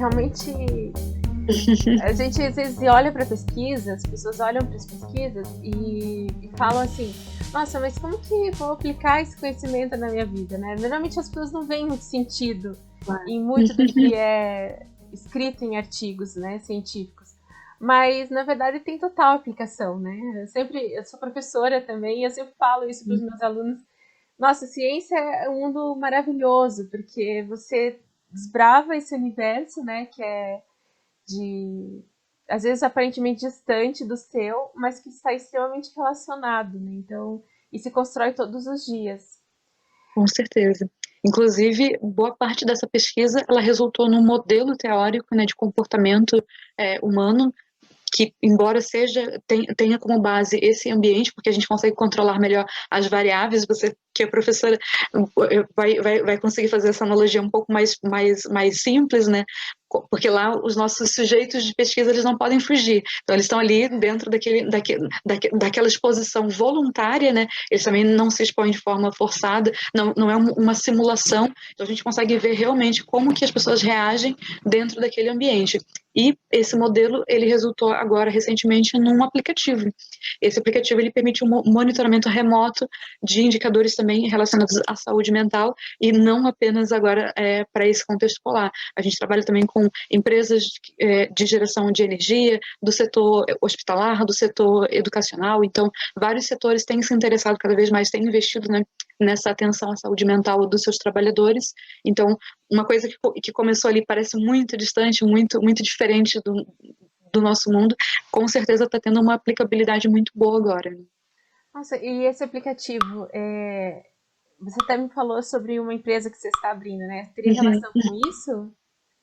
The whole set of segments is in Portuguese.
realmente a gente às vezes olha para pesquisas, as pessoas olham para as pesquisas e falam assim, nossa, mas como que vou aplicar esse conhecimento na minha vida, né? Normalmente as pessoas não veem muito sentido em muito do que é escrito em artigos, né, científicos. Mas, na verdade, tem total aplicação, né? Eu sou professora também e eu sempre falo isso para os meus alunos. Nossa, ciência é um mundo maravilhoso, porque você desbrava esse universo, né, que é de, às vezes, aparentemente distante do seu, mas que está extremamente relacionado, né? Então, e se constrói todos os dias. Com certeza. Inclusive, boa parte dessa pesquisa, ela resultou num modelo teórico, né, de comportamento humano, que, embora tenha como base esse ambiente, porque a gente consegue controlar melhor as variáveis, você que é professora vai conseguir fazer essa analogia um pouco mais simples, né? Porque lá os nossos sujeitos de pesquisa eles não podem fugir, então eles estão ali dentro daquela exposição voluntária, né? Eles também não se expõem de forma forçada, não é uma simulação, então a gente consegue ver realmente como que as pessoas reagem dentro daquele ambiente. E esse modelo ele resultou agora recentemente num aplicativo. Esse aplicativo ele permite um monitoramento remoto de indicadores também relacionados à saúde mental e não apenas agora para esse contexto escolar. A gente trabalha também com empresas de geração de energia, do setor hospitalar, do setor educacional. Então, vários setores têm se interessado cada vez mais, têm investido, né, nessa atenção à saúde mental dos seus trabalhadores. Então, uma coisa que começou ali parece muito distante, muito diferente do nosso mundo, com certeza está tendo uma aplicabilidade muito boa agora. Nossa, e esse aplicativo, você até me falou sobre uma empresa que você está abrindo, né? Teria Uhum. relação com isso?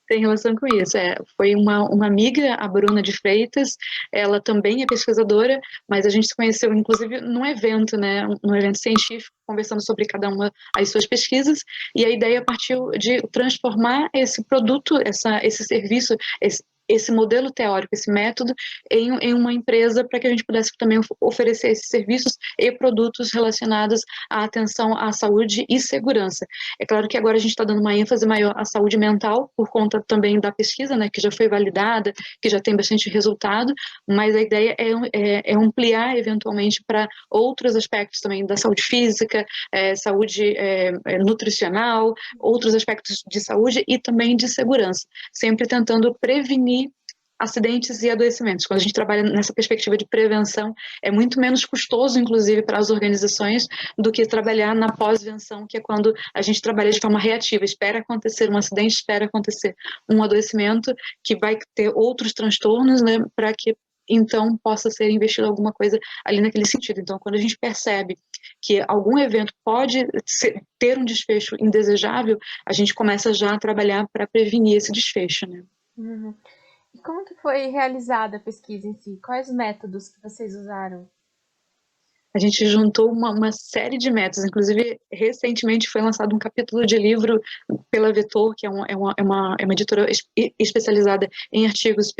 Tem relação com isso. Foi uma amiga, a Bruna de Freitas, ela também é pesquisadora, mas a gente se conheceu, inclusive, num evento, né, num evento científico, conversando sobre cada uma as suas pesquisas, e a ideia partiu de transformar esse produto, esse serviço, esse modelo teórico, esse método, em uma empresa para que a gente pudesse também oferecer esses serviços e produtos relacionados à atenção à saúde e segurança. É claro que agora a gente está dando uma ênfase maior à saúde mental, por conta também da pesquisa, né, que já foi validada, que já tem bastante resultado, mas a ideia é ampliar eventualmente para outros aspectos também da saúde física, saúde nutricional, outros aspectos de saúde e também de segurança, sempre tentando prevenir acidentes e adoecimentos. Quando a gente trabalha nessa perspectiva de prevenção, é muito menos custoso, inclusive, para as organizações do que trabalhar na pós-venção, que é quando a gente trabalha de forma reativa, espera acontecer um acidente, espera acontecer um adoecimento que vai ter outros transtornos, né, para que então possa ser investido alguma coisa ali naquele sentido. Então, quando a gente percebe que algum evento pode ter um desfecho indesejável, a gente começa já a trabalhar para prevenir esse desfecho, né? Uhum. E como que foi realizada a pesquisa em si? Quais métodos que vocês usaram? A gente juntou uma série de métodos, inclusive recentemente foi lançado um capítulo de livro pela Vetor, que é uma editora especializada em artigos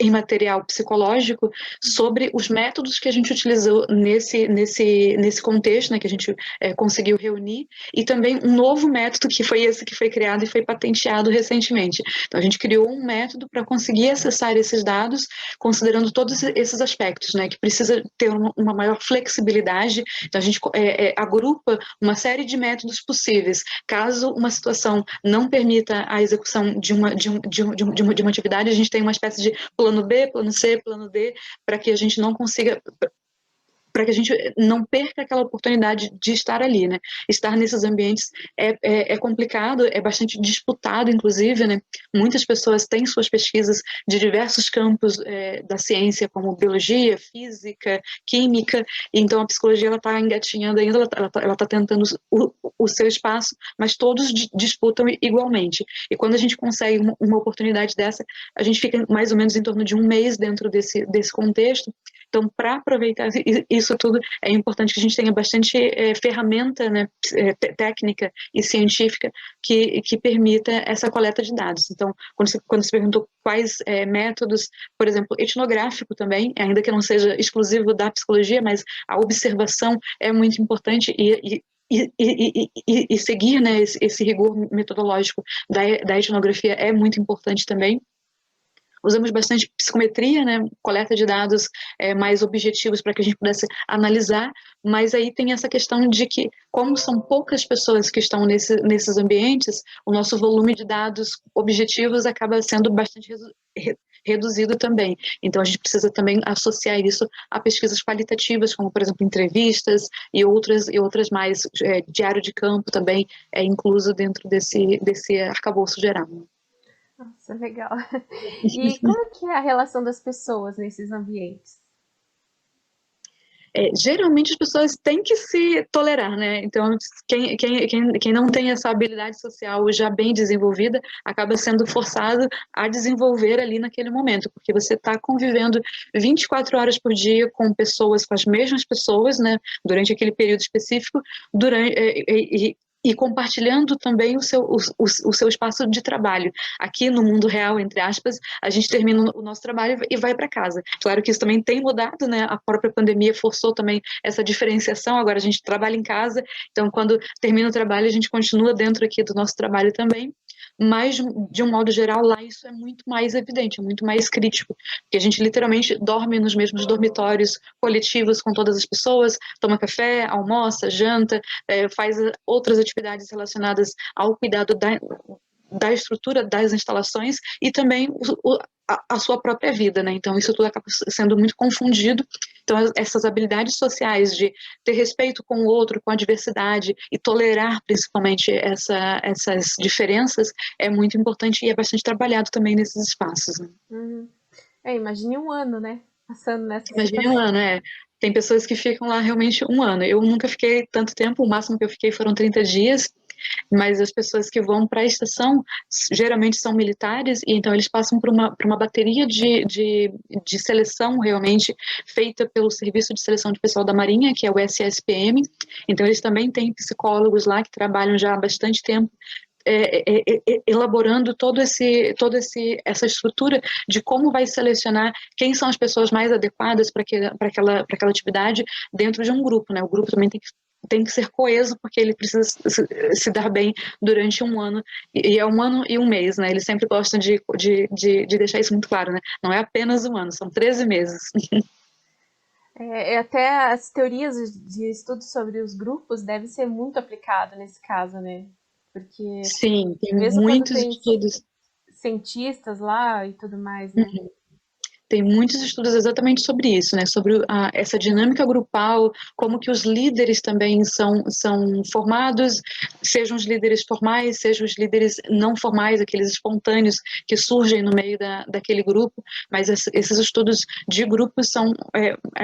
em material psicológico sobre os métodos que a gente utilizou nesse contexto, né, que a gente conseguiu reunir, e também um novo método que foi esse que foi criado e foi patenteado recentemente. Então, a gente criou um método para conseguir acessar esses dados, considerando todos esses aspectos, né, que precisa ter uma maior flexibilidade. Então, a gente agrupa uma série de métodos possíveis. Caso uma situação não permita a execução de uma atividade, a gente tem uma espécie de plano B, plano C, plano D, para que a gente não consiga, para que a gente não perca aquela oportunidade de estar ali, né? Estar nesses ambientes é complicado, é bastante disputado, inclusive, né? Muitas pessoas têm suas pesquisas de diversos campos da ciência, como biologia, física, química, então a psicologia ela está engatinhando ainda, ela está tentando o seu espaço, mas todos disputam igualmente. E quando a gente consegue uma oportunidade dessa, a gente fica mais ou menos em torno de um mês dentro desse contexto. Então, para aproveitar isso tudo, é importante que a gente tenha bastante ferramenta, né, técnica e científica que permita essa coleta de dados. Então, quando você perguntou quais métodos, por exemplo, etnográfico também, ainda que não seja exclusivo da psicologia, mas a observação é muito importante e e seguir, né, esse rigor metodológico da etnografia é muito importante também. Usamos bastante psicometria, né, coleta de dados mais objetivos para que a gente pudesse analisar, mas aí tem essa questão de que, como são poucas pessoas que estão nesses ambientes, o nosso volume de dados objetivos acaba sendo bastante reduzido também. Então, a gente precisa também associar isso a pesquisas qualitativas, como, por exemplo, entrevistas e outras mais. Diário de campo também é incluso dentro desse arcabouço geral. Nossa, legal. E como que é a relação das pessoas nesses ambientes? Geralmente as pessoas têm que se tolerar, né? Então, quem não tem essa habilidade social já bem desenvolvida acaba sendo forçado a desenvolver ali naquele momento, porque você está convivendo 24 horas por dia com pessoas, com as mesmas pessoas, né? Durante aquele período específico, e compartilhando também o seu espaço de trabalho. Aqui no mundo real, entre aspas, a gente termina o nosso trabalho e vai para casa. Claro que isso também tem mudado, né? A própria pandemia forçou também essa diferenciação. Agora a gente trabalha em casa, então quando termina o trabalho a gente continua dentro aqui do nosso trabalho também. Mas, de um modo geral, lá isso é muito mais evidente, é muito mais crítico, porque a gente literalmente dorme nos mesmos dormitórios coletivos com todas as pessoas, toma café, almoça, janta, faz outras atividades relacionadas ao cuidado da estrutura das instalações e também a sua própria vida, né? Então isso tudo acaba sendo muito confundido. Então essas habilidades sociais de ter respeito com o outro, com a diversidade e tolerar principalmente essas diferenças é muito importante e é bastante trabalhado também nesses espaços. Né? Uhum. Imagine um ano, né? Passando nessa Imagine um situação. ano, Tem pessoas que ficam lá realmente um ano. Eu nunca fiquei tanto tempo, o máximo que eu fiquei foram 30 dias, mas as pessoas que vão para a estação geralmente são militares, e então eles passam por uma bateria de seleção realmente feita pelo Serviço de Seleção de Pessoal da Marinha, que é o SSPM. Então eles também têm psicólogos lá que trabalham já há bastante tempo elaborando essa estrutura de como vai selecionar quem são as pessoas mais adequadas para aquela atividade dentro de um grupo, né? O grupo também tem que ser coeso, porque ele precisa se dar bem durante um ano, e é um ano e um mês, né? Eles sempre gostam de deixar isso muito claro, né? Não é apenas um ano, são 13 meses. Até as teorias de estudo sobre os grupos devem ser muito aplicado nesse caso, né? Porque Sim, tem mesmo quando muitos tem estudos. cientistas lá e tudo mais, né? Tem muitos estudos exatamente sobre isso, né? Sobre essa dinâmica grupal, como que os líderes também são formados, sejam os líderes formais, sejam os líderes não formais, aqueles espontâneos que surgem no meio daquele grupo, mas esses estudos de grupos são,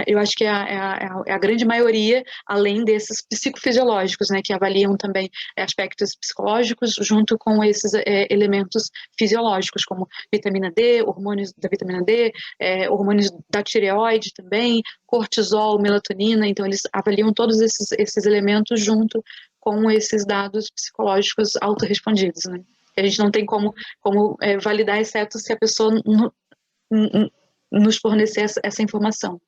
eu acho que é a grande maioria, além desses psicofisiológicos, né? Que avaliam também aspectos psicológicos junto com esses elementos fisiológicos, como vitamina D, hormônios da vitamina D, hormônios da tireoide também, cortisol, melatonina, então eles avaliam todos esses elementos junto com esses dados psicológicos autorrespondidos, né? A gente não tem como validar, exceto se a pessoa nos fornecer essa informação.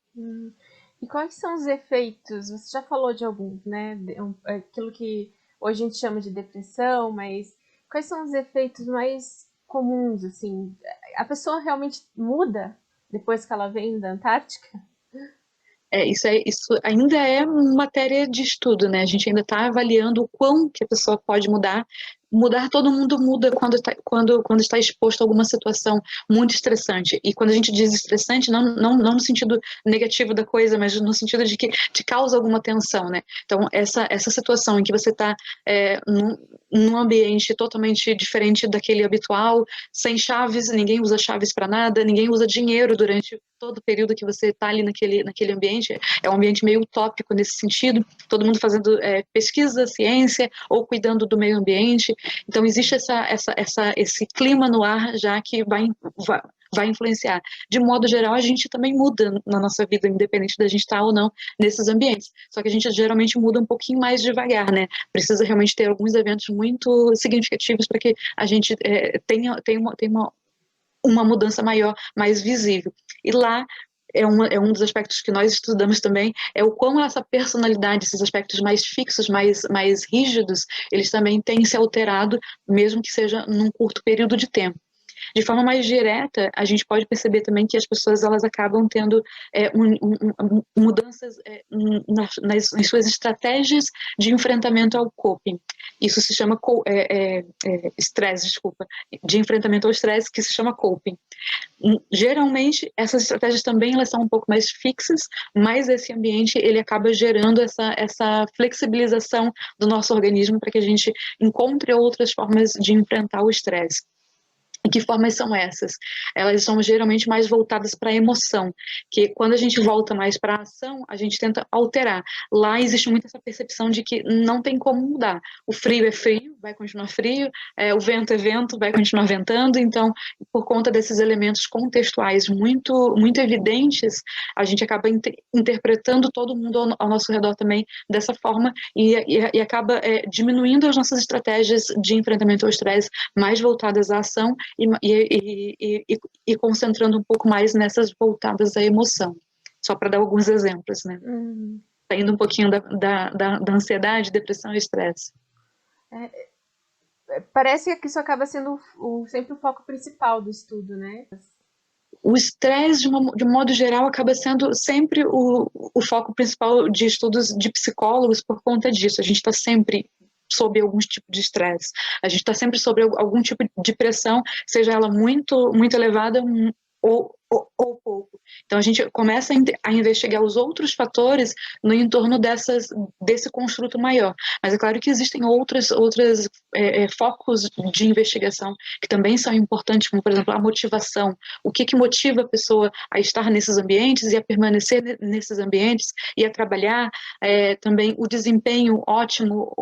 E quais são os efeitos? Você já falou de alguns, né? Aquilo que hoje a gente chama de depressão, mas quais são os efeitos mais comuns, assim? A pessoa realmente muda depois que ela vem da Antártica? Isso ainda é matéria de estudo, né? A gente ainda está avaliando o quão que a pessoa pode mudar. Mudar, todo mundo muda quando está exposto a alguma situação muito estressante. E quando a gente diz estressante, não no sentido negativo da coisa, mas no sentido de que te causa alguma tensão, né? Então, essa situação em que você está num ambiente totalmente diferente daquele habitual, sem chaves, ninguém usa chaves para nada, ninguém usa dinheiro durante todo o período que você está ali naquele ambiente. É um ambiente meio utópico nesse sentido, todo mundo fazendo pesquisa, ciência, ou cuidando do meio ambiente. Então, existe esse clima no ar já que vai influenciar. De modo geral, a gente também muda na nossa vida, independente da gente estar ou não nesses ambientes. Só que a gente geralmente muda um pouquinho mais devagar, né? Precisa realmente ter alguns eventos muito significativos para que a gente tenha uma mudança maior, mais visível. E lá é um dos aspectos que nós estudamos também, é o como essa personalidade, esses aspectos mais fixos, mais rígidos, eles também têm se alterado, mesmo que seja num curto período de tempo. De forma mais direta, a gente pode perceber também que as pessoas elas acabam tendo mudanças nas suas estratégias de enfrentamento ao coping. Isso se chama estresse, desculpa, de enfrentamento ao estresse, que se chama coping. Geralmente, essas estratégias também elas são um pouco mais fixas, mas esse ambiente ele acaba gerando essa flexibilização do nosso organismo para que a gente encontre outras formas de enfrentar o estresse. E que formas são essas? Elas são geralmente mais voltadas para a emoção, que quando a gente volta mais para a ação, a gente tenta alterar. Lá existe muito essa percepção de que não tem como mudar. O frio é frio, vai continuar frio, o vento é vento, vai continuar ventando. Então, por conta desses elementos contextuais muito evidentes, a gente acaba interpretando todo mundo ao nosso redor também dessa forma e acaba diminuindo as nossas estratégias de enfrentamento ao estresse mais voltadas à ação e concentrando um pouco mais nessas voltadas à emoção. Só para dar alguns exemplos, né? Saindo um pouquinho da ansiedade, depressão e estresse. Parece que isso acaba sendo sempre o foco principal do estudo, né? O estresse, de um modo geral, acaba sendo sempre o foco principal de estudos de psicólogos por conta disso. A gente está sempre sob algum tipo de estresse. A gente está sempre sob algum tipo de pressão, seja ela muito elevada ou pouco. Então a gente começa a investigar os outros fatores no entorno desse construto maior. Mas é claro que existem outros focos de investigação que também são importantes, como por exemplo a motivação. O que motiva a pessoa a estar nesses ambientes e a permanecer nesses ambientes e a trabalhar também o desempenho ótimo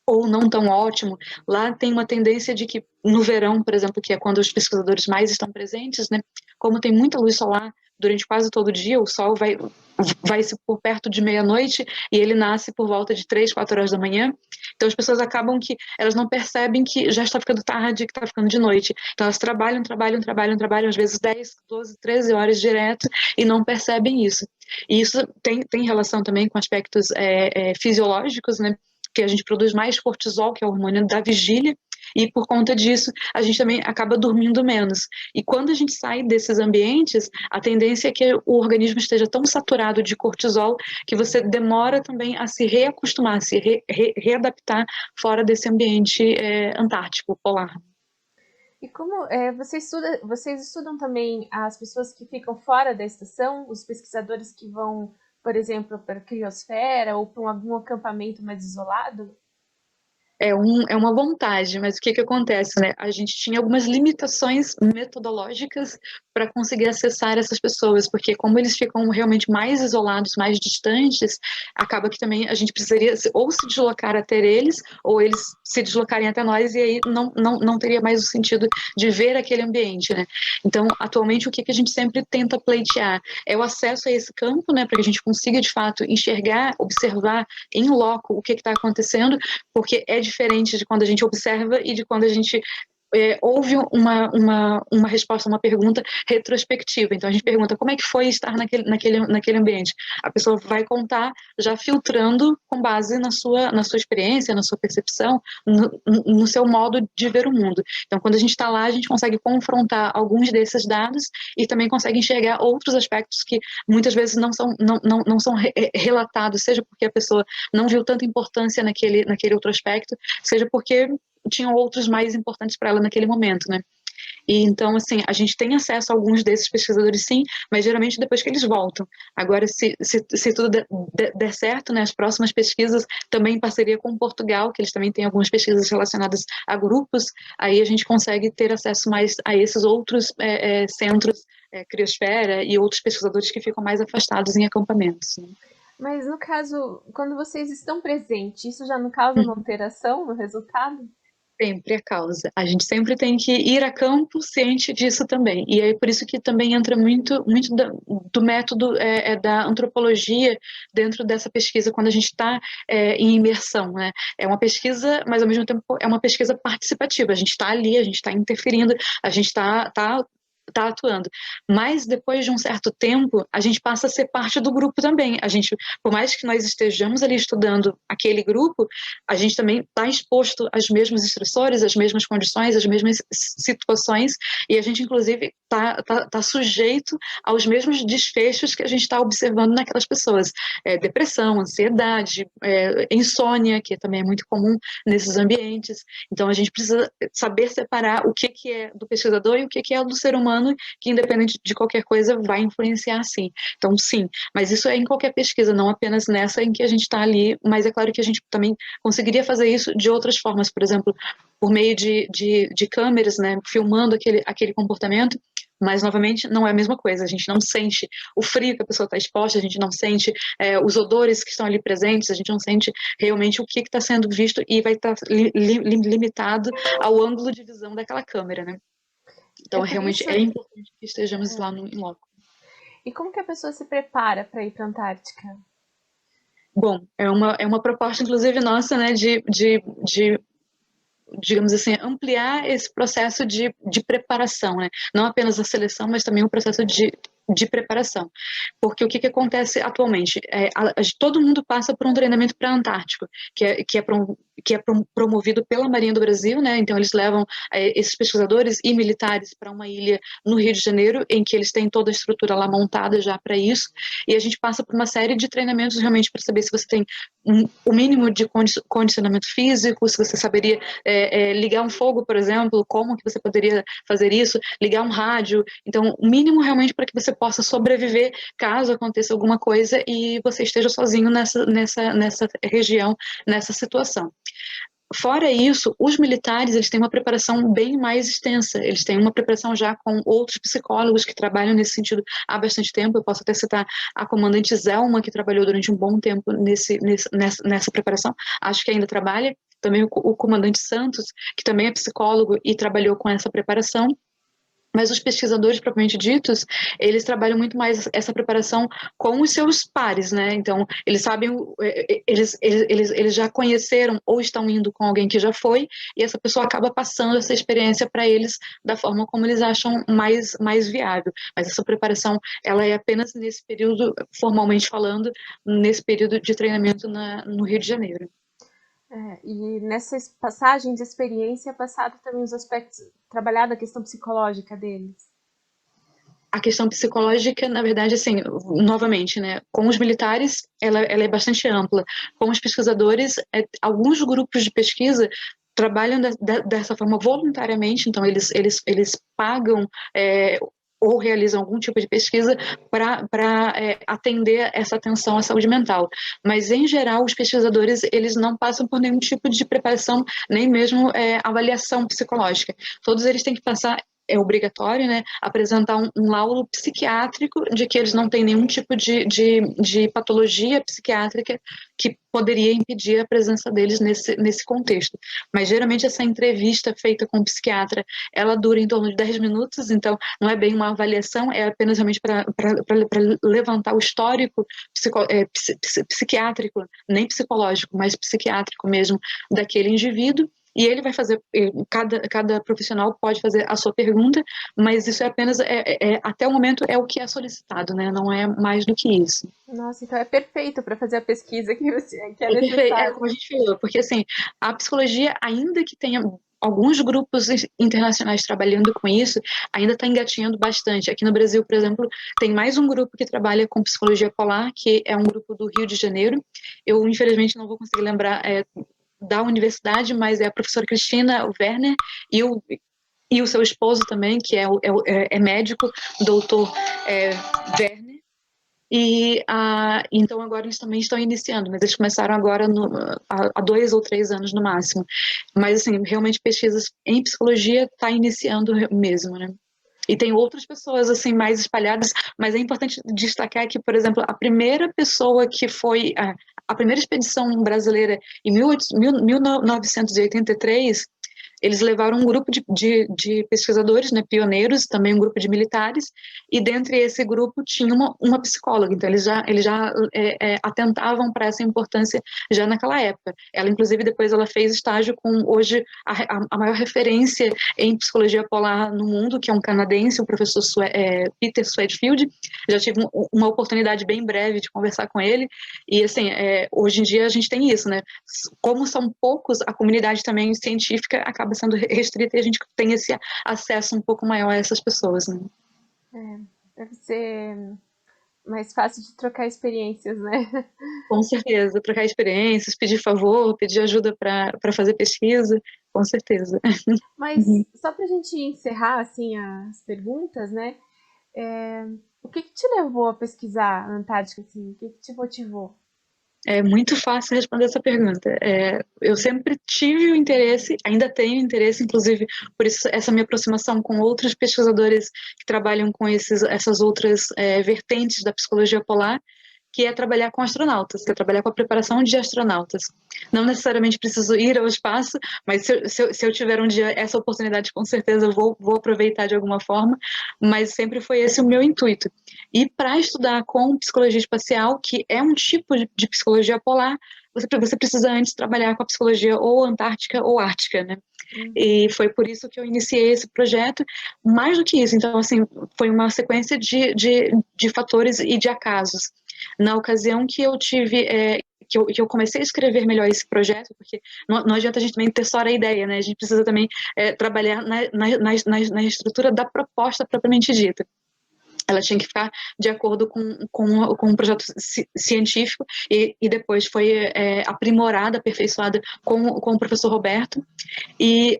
ou não tão ótimo. Lá tem uma tendência de que no verão, por exemplo, que é quando os pesquisadores mais estão presentes, né, como tem muita luz solar durante quase todo o dia, o sol vai se por perto de meia-noite e ele nasce por volta de 3, 4 horas da manhã. Então as pessoas acabam que elas não percebem que já está ficando tarde, que está ficando de noite. Então elas trabalham, às vezes 10, 12, 13 horas direto e não percebem isso. E isso tem relação também com aspectos fisiológicos, né? Que a gente produz mais cortisol, que é o hormônio da vigília, e por conta disso a gente também acaba dormindo menos. E quando a gente sai desses ambientes, a tendência é que o organismo esteja tão saturado de cortisol que você demora também a se reacostumar, a se readaptar fora desse ambiente antártico, polar. E como vocês estudam também as pessoas que ficam fora da estação, os pesquisadores que vão, por exemplo, para a criosfera ou para algum acampamento mais isolado? É uma vontade, mas o que acontece, né? A gente tinha algumas limitações metodológicas para conseguir acessar essas pessoas, porque como eles ficam realmente mais isolados, mais distantes, acaba que também a gente precisaria ou se deslocar até eles, ou eles se deslocarem até nós, e aí não teria mais o sentido de ver aquele ambiente, né? Então, atualmente, o que a gente sempre tenta pleitear é o acesso a esse campo, né? Para que a gente consiga, de fato, enxergar, observar em loco o que está acontecendo, porque é diferente de quando a gente observa e de quando a gente houve uma resposta, uma pergunta retrospectiva. Então a gente pergunta como é que foi estar naquele ambiente. A pessoa vai contar já filtrando com base na sua experiência, na sua percepção, no seu modo de ver o mundo. Então quando a gente está lá, a gente consegue confrontar alguns desses dados e também consegue enxergar outros aspectos que muitas vezes não são relatados, seja porque a pessoa não viu tanta importância naquele outro aspecto, seja porque tinham outros mais importantes para ela naquele momento, né? E então, assim, a gente tem acesso a alguns desses pesquisadores, sim, mas geralmente depois que eles voltam. Agora, se tudo der certo, né, as próximas pesquisas, também em parceria com Portugal, que eles também têm algumas pesquisas relacionadas a grupos, aí a gente consegue ter acesso mais a esses outros centros, criosfera e outros pesquisadores que ficam mais afastados em acampamentos, né? Mas no caso, quando vocês estão presentes, isso já não causa uma alteração no resultado? Sempre a causa. A gente sempre tem que ir a campo ciente disso também. E é por isso que também entra muito do método da antropologia dentro dessa pesquisa, quando a gente está em imersão, né? É uma pesquisa, mas ao mesmo tempo é uma pesquisa participativa. A gente está ali, a gente está interferindo, a gente está tá atuando. Mas depois de um certo tempo, a gente passa a ser parte do grupo também. A gente, por mais que nós estejamos ali estudando aquele grupo, a gente também está exposto às mesmas estressores, às mesmas condições, às mesmas situações, e a gente, inclusive, tá sujeito aos mesmos desfechos que a gente está observando naquelas pessoas. Depressão, ansiedade, insônia, que também é muito comum nesses ambientes. Então, a gente precisa saber separar o que é do pesquisador e o que é do ser humano, que, independente de qualquer coisa, vai influenciar, sim. Então, sim, mas isso é em qualquer pesquisa, não apenas nessa em que a gente está ali, mas é claro que a gente também conseguiria fazer isso de outras formas, por exemplo, por meio de câmeras, né, filmando aquele comportamento, mas, novamente, não é a mesma coisa. A gente não sente o frio que a pessoa está exposta, a gente não sente os odores que estão ali presentes, a gente não sente realmente o que está sendo visto e vai estar limitado ao ângulo de visão daquela câmera, né? Então, realmente, é importante que estejamos lá no loco. E como que a pessoa se prepara para ir para a Antártica? Bom, é uma proposta, inclusive, nossa, né, digamos assim, ampliar esse processo de preparação, né? Não apenas a seleção, mas também o processo de preparação. Porque o que acontece atualmente? Todo mundo passa por um treinamento pré-antártico, que é promovido pela Marinha do Brasil, né? Então, eles levam esses pesquisadores e militares para uma ilha no Rio de Janeiro, em que eles têm toda a estrutura lá montada já para isso, e a gente passa por uma série de treinamentos realmente para saber se você tem o mínimo de condicionamento físico, se você saberia ligar um fogo, por exemplo, como que você poderia fazer isso, ligar um rádio. Então, o mínimo realmente para que você possa sobreviver caso aconteça alguma coisa e você esteja sozinho nessa região, nessa situação. Fora isso, os militares, eles têm uma preparação bem mais extensa, eles têm uma preparação já com outros psicólogos que trabalham nesse sentido há bastante tempo. Eu posso até citar a comandante Zelma, que trabalhou durante um bom tempo nessa preparação, acho que ainda trabalha, também o comandante Santos, que também é psicólogo e trabalhou com essa preparação. Mas os pesquisadores, propriamente ditos, eles trabalham muito mais essa preparação com os seus pares, né? Então, eles sabem, eles já conheceram ou estão indo com alguém que já foi, e essa pessoa acaba passando essa experiência para eles da forma como eles acham mais viável. Mas essa preparação, ela é apenas nesse período, formalmente falando, nesse período de treinamento no Rio de Janeiro. E nessa passagem de experiência, passado também os aspectos, trabalhado a questão psicológica deles. A questão psicológica, na verdade, assim, novamente, né, com os militares, ela é bastante ampla. Com os pesquisadores, alguns grupos de pesquisa trabalham dessa forma voluntariamente, então eles pagam ou realizam algum tipo de pesquisa para atender essa atenção à saúde mental. Mas, em geral, os pesquisadores, eles não passam por nenhum tipo de preparação, nem mesmo avaliação psicológica. Todos eles têm que passar, é obrigatório, né, apresentar um laudo psiquiátrico de que eles não têm nenhum tipo de patologia psiquiátrica que poderia impedir a presença deles nesse contexto. Mas, geralmente, essa entrevista feita com o psiquiatra, ela dura em torno de 10 minutos, então não é bem uma avaliação, é apenas realmente para levantar o histórico psiquiátrico, nem psicológico, mas psiquiátrico mesmo, daquele indivíduo. E ele vai fazer, cada profissional pode fazer a sua pergunta, mas isso é apenas, até o momento, é o que é solicitado, né? Não é mais do que isso. Nossa, então é perfeito para fazer a pesquisa que é necessária. Como a gente falou, porque assim, a psicologia, ainda que tenha alguns grupos internacionais trabalhando com isso, ainda está engatinhando bastante. Aqui no Brasil, por exemplo, tem mais um grupo que trabalha com psicologia polar, que é um grupo do Rio de Janeiro. Eu, infelizmente, não vou conseguir lembrar da universidade, mas é a professora Cristina Werner e o seu esposo também, que é médico, doutor Werner. Então agora eles também estão iniciando, mas eles começaram agora há 2 ou 3 anos no máximo. Mas assim, realmente pesquisas em psicologia está iniciando mesmo, né? E tem outras pessoas assim mais espalhadas, mas é importante destacar que, por exemplo, a primeira pessoa que foi a primeira expedição brasileira em 1983, eles levaram um grupo de pesquisadores, né, pioneiros, também um grupo de militares, e dentre esse grupo tinha uma psicóloga, então eles já atentavam para essa importância já naquela época. Ela, inclusive, depois ela fez estágio com, hoje, a maior referência em psicologia polar no mundo, que é um canadense, o professor Peter Swedfield. Já tive uma oportunidade bem breve de conversar com ele, e assim, hoje em dia a gente tem isso, né? Como são poucos, a comunidade também científica acaba sendo restrita e a gente tem esse acesso um pouco maior a essas pessoas, né? Deve ser mais fácil de trocar experiências, né? Com certeza, trocar experiências, pedir favor, pedir ajuda para fazer pesquisa, com certeza. Mas só para a gente encerrar assim as perguntas, né? O que te levou a pesquisar a Antártica? Assim? O que te motivou? É muito fácil responder essa pergunta. Eu sempre tive o interesse, ainda tenho interesse, inclusive por isso essa minha aproximação com outros pesquisadores que trabalham com essas outras vertentes da psicologia polar, que é trabalhar com astronautas, que é trabalhar com a preparação de astronautas. Não necessariamente preciso ir ao espaço, mas se eu tiver um dia essa oportunidade, com certeza eu vou aproveitar de alguma forma, mas sempre foi esse o meu intuito. E para estudar com psicologia espacial, que é um tipo de psicologia polar, você precisa antes trabalhar com a psicologia ou antártica ou ártica, né? E foi por isso que eu iniciei esse projeto. Mais do que isso, então, assim, foi uma sequência de fatores e de acasos. Na ocasião que eu tive, que eu comecei a escrever melhor esse projeto, porque não adianta a gente também ter só a ideia, né? A gente precisa também trabalhar na estrutura da proposta propriamente dita. Ela tinha que ficar de acordo com um projeto científico e depois foi aprimorada, aperfeiçoada com o professor Roberto. E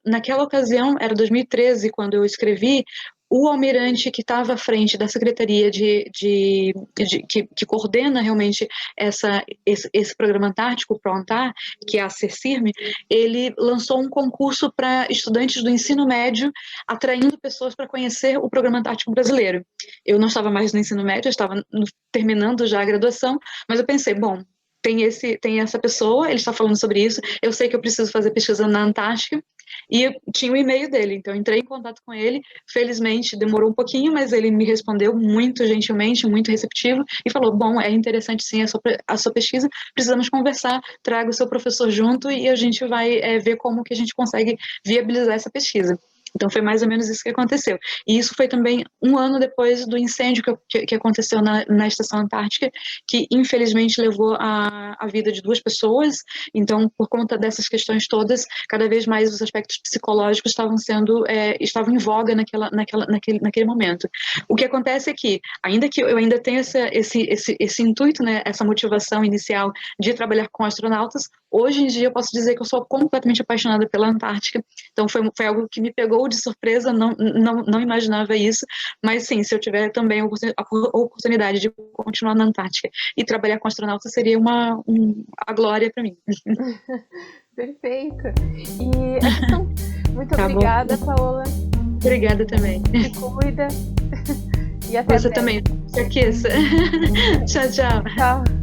naquela ocasião, era 2013, quando eu escrevi, o almirante que estava à frente da secretaria que coordena realmente esse programa antártico, o PROANTAR, que é a CECIRM, ele lançou um concurso para estudantes do ensino médio, atraindo pessoas para conhecer o programa antártico brasileiro. Eu não estava mais no ensino médio, eu estava terminando já a graduação, mas eu pensei, bom, tem essa pessoa, ele está falando sobre isso, eu sei que eu preciso fazer pesquisa na Antártica, e tinha o e-mail dele, então entrei em contato com ele, felizmente demorou um pouquinho, mas ele me respondeu muito gentilmente, muito receptivo, e falou, bom, é interessante sim a sua pesquisa, precisamos conversar, traga o seu professor junto e a gente vai ver como que a gente consegue viabilizar essa pesquisa. Então foi mais ou menos isso que aconteceu. E isso foi também um ano depois do incêndio que aconteceu na Estação Antártica, que infelizmente levou a vida de 2 pessoas. Então, por conta dessas questões todas, cada vez mais os aspectos psicológicos estavam em voga naquele momento. O que acontece é que, ainda que eu ainda tenha esse intuito, né, essa motivação inicial de trabalhar com astronautas, hoje em dia eu posso dizer que eu sou completamente apaixonada pela Antártica. Então foi algo que me pegou de surpresa, não imaginava isso, mas sim, se eu tiver também a oportunidade de continuar na Antártica e trabalhar com astronautas, seria a glória para mim. Perfeito. E muito obrigada, Paola. Obrigada também. Se cuida. E até Você breve. também. Se aqueça. Tchau, tchau. Tchau.